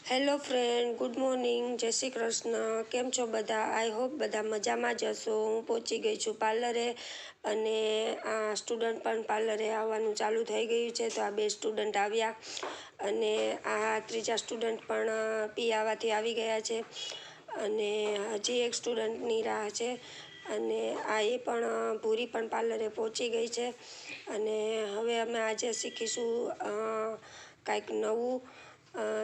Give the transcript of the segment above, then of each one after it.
Hello friend, good morning, જય શ્રી કૃષ્ણ. કેમ છો બધા? આઈ હોપ બધા મજામાં જ હશો. હું પહોંચી ગઈ છું પાર્લરે અને આ સ્ટુડન્ટ પણ પાર્લરે આવવાનું ચાલુ થઈ ગયું છે. તો આ 2 સ્ટુડન્ટ આવ્યા અને આ ત્રીજા સ્ટુડન્ટ પણ પી આવવાથી આવી ગયા છે અને હજી એક સ્ટુડન્ટની રાહ છે. અને આ એ પણ ભૂરી પણ પાર્લરે પહોંચી ગઈ છે અને હવે અમે આજે શીખીશું કાંઈક નવું.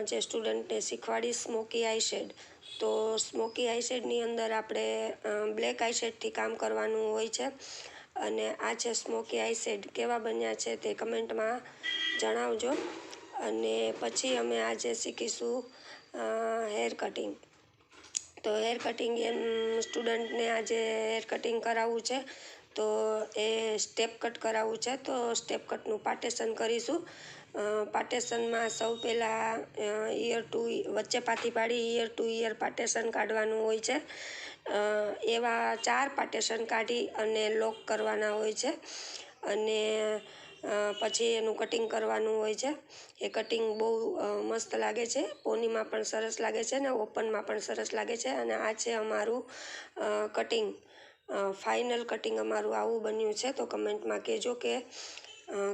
જે સ્ટુડન્ટને શીખવાડીશ સ્મોકી આઈ શેડ. તો સ્મોકી આઈ શેડની અંદર આપણે બ્લેક આઈ શેડથી કામ કરવાનું હોય છે અને આ છે સ્મોકી આઈ શેડ. કેવા બન્યા છે તે કમેન્ટમાં જણાવજો. અને પછી અમે આજે શીખીશું હેર કટિંગ. તો હેર કટિંગ સ્ટુડન્ટને આજે હેર કટિંગ કરાવવું છે. તો એ સ્ટેપ કટ કરાવવું છે. તો સ્ટેપ કટનું પાર્ટેશન કરીશું. પાર્ટેશનમાં સૌ પહેલાં વચ્ચે પાથી પાડી ઈયર ટુ ઈયર પાર્ટેશન કાઢવાનું હોય છે. એવા 4 પાર્ટેશન કાઢી અને લોક કરવાના હોય છે અને પછી એનું કટિંગ કરવાનું હોય છે. એ કટિંગ બહુ મસ્ત લાગે છે. પોનીમાં પણ સરસ લાગે છે અને ઓપનમાં પણ સરસ લાગે છે. અને આ છે અમારું કટિંગ. ફાઇનલ કટિંગ અમારું આવું બન્યું છે. તો કમેન્ટમાં કહેજો કે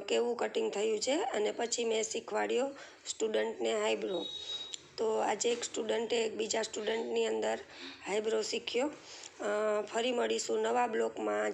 કેવું કટિંગ થયું છે. અને પછી મેં શીખવાડ્યો સ્ટુડન્ટને આઈબ્રો. તો આજે એક સ્ટુડન્ટે એક બીજા સ્ટુડન્ટની અંદર આઈબ્રો શીખ્યો. ફરી મળીશું નવા બ્લોગમાં.